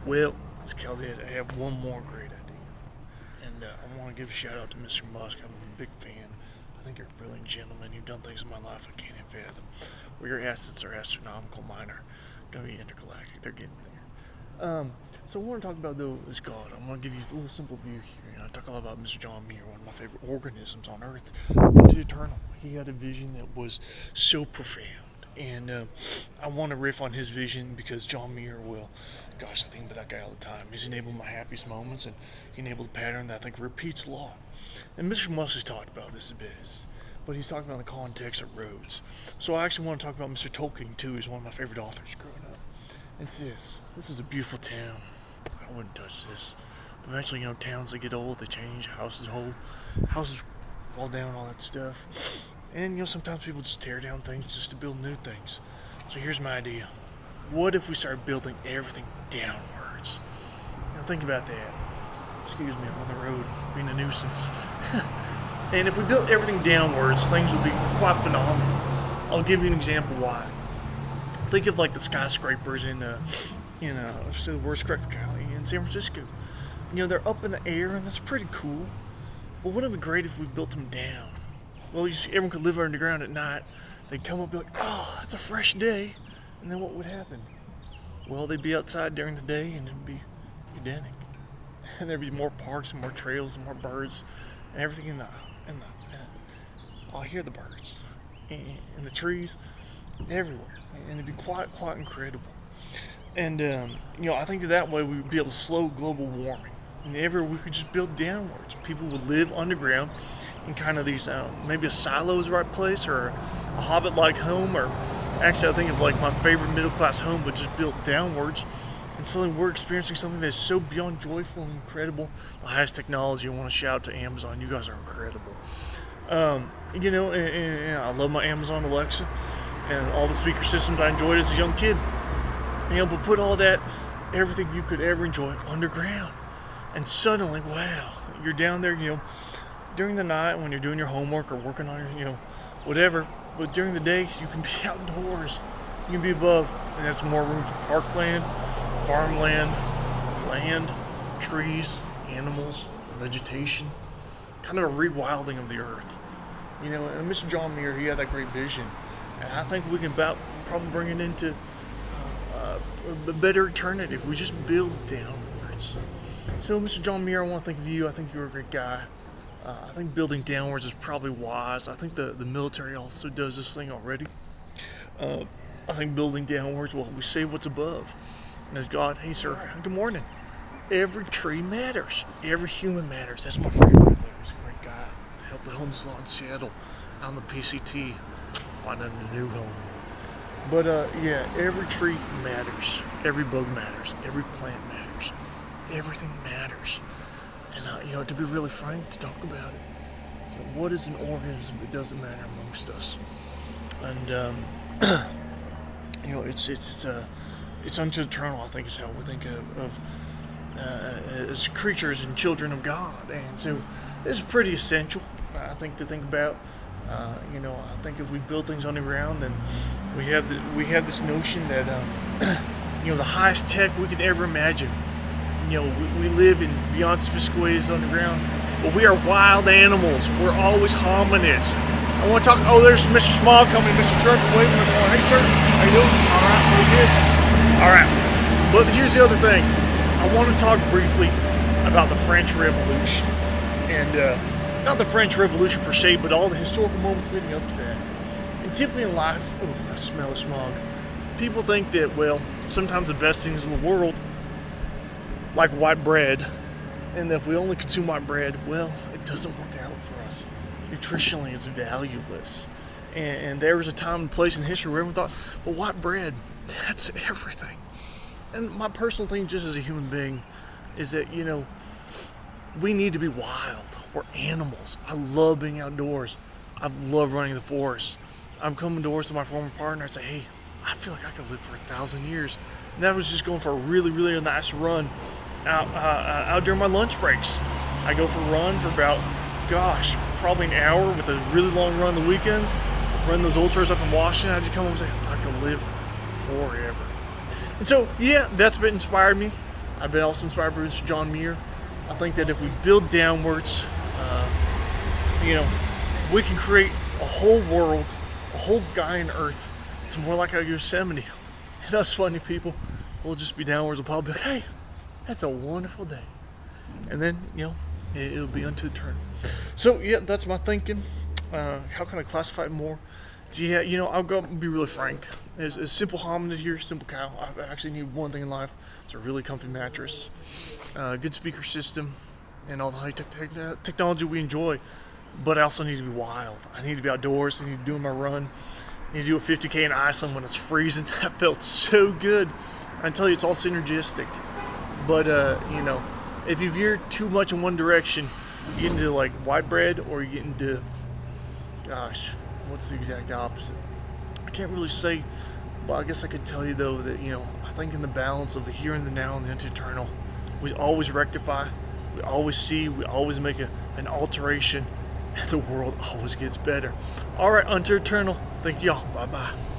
Well, it's called it. I have one more great idea. And I want to give a shout out to Mr. Musk. I'm a big fan. I think you're a brilliant gentleman. You've done things in my life I can't even fathom. Where your assets are astronomical, mine are going to be intergalactic. They're getting there. So I want to talk about, though, is God. I'm going to give you a little simple view here. I talk a lot about Mr. John Muir, one of my favorite organisms on Earth. Into eternal. He had a vision that was so profound. And I want to riff on his vision because John Muir I think about that guy all the time. He's enabled my happiest moments, and he enabled a pattern that I think repeats a lot. And Mr. Musk has talked about this a bit, but he's talking about the context of roads. So I actually want to talk about Mr. Tolkien too. He's one of my favorite authors growing up. It's this. This is a beautiful town. I wouldn't touch this. But eventually, towns that get old, they change. Houses fall down, all that stuff. And sometimes people just tear down things just to build new things. So here's my idea. What if we start building everything downwards? Think about that. Excuse me, I'm on the road being a nuisance. And if we built everything downwards, things would be quite phenomenal. I'll give you an example why. Think of like the skyscrapers in say the worst correct Cali in San Francisco. They're up in the air and that's pretty cool. But wouldn't it be great if we built them down? Well, everyone could live underground at night. They'd come up and be like, oh, it's a fresh day. And then what would happen? Well, they'd be outside during the day and it'd be Edenic. And there'd be more parks and more trails and more birds and everything I hear the birds and the trees everywhere. And it'd be quite incredible. And, I think that way we would be able to slow global warming. And everywhere we could just build downwards. People would live underground in kind of these, maybe a silo is the right place, or a hobbit-like home, or actually I think of like my favorite middle-class home, but just built downwards. And suddenly we're experiencing something that's so beyond joyful and incredible. The highest technology. I want to shout out to Amazon. You guys are incredible. And I love my Amazon Alexa and all the speaker systems I enjoyed as a young kid. But put all that, everything you could ever enjoy underground. And suddenly, wow, you're down there, during the night when you're doing your homework or working on your, whatever. But during the day, you can be outdoors. You can be above. And that's more room for parkland, farmland, land, trees, animals, vegetation. Kind of a rewilding of the earth. And Mr. John Muir, he had that great vision. And I think we can probably bring it into a better alternative. We just build downwards. So, Mr. John Muir, I want to think of you. I think you're a great guy. I think building downwards is probably wise. I think the military also does this thing already. I think building downwards, we save what's above. And as God, hey sir, good morning. Every tree matters. Every human matters. That's my friend right there. He's a great guy. To help the homeless law in Seattle on the PCT. Finding a new home. But every tree matters. Every bug matters. Every plant matters. Everything matters. And to be really frank, to talk about it, what is an organism that doesn't matter amongst us? And it's unto eternal. I think is how we think of as creatures and children of God. And so this is pretty essential, I think, to think about. I think if we build things underground, then we have this notion that the highest tech we could ever imagine. We live in beyond sophisticated underground, but we are wild animals. We're always hominids. I want to talk. Oh, there's Mr. Small coming, Mr. Truck waving. I'm going, hey sir, how you doing? All right, pretty good. All right, but here's the other thing. I want to talk briefly about the French Revolution, and not the French Revolution per se, but all the historical moments leading up to that. And typically in life, I smell of smog. People think that, sometimes the best things in the world, like white bread, and that if we only consume white bread, it doesn't work out for us. Nutritionally, it's valueless. And there was a time and place in history where everyone thought, white bread, that's everything. And my personal thing, just as a human being, is that, we need to be wild. We're animals. I love being outdoors. I love running the forest. I'm coming doors to my former partner and say, hey, I feel like I could live for 1,000 years. And that was just going for a really, really nice run out during my lunch breaks. I go for a run for about, probably an hour with a really long run the weekends. Run those ultras up in Washington. I just come home and say, I could live forever. And so, that's what inspired me. I've been also inspired by Mr. John Muir. I think that if we build downwards, we can create a whole world, a whole Gaian Earth. It's more like a Yosemite. And us funny people, we'll just be downwards. We'll probably be like, hey, that's a wonderful day. And then, it'll be unto eternity. So, yeah, that's my thinking. How can I classify it more? Yeah, I'll go and be really frank. As simple hominid here, simple cow. I actually need one thing in life. It's a really comfy mattress, good speaker system, and all the high-tech technology we enjoy. But I also need to be wild. I need to be outdoors. I need to do my run. I need to do a 50K in Iceland when it's freezing. That felt so good. I tell you, it's all synergistic. But, if you veer too much in one direction, you get into like white bread, or you get into, gosh, what's the exact opposite? I can't really say, but I guess I could tell you though that, I think in the balance of the here and the now and the eternal, we always rectify, we always see, we always make an alteration, and the world always gets better. All right, unto eternal. Thank y'all. Bye-bye.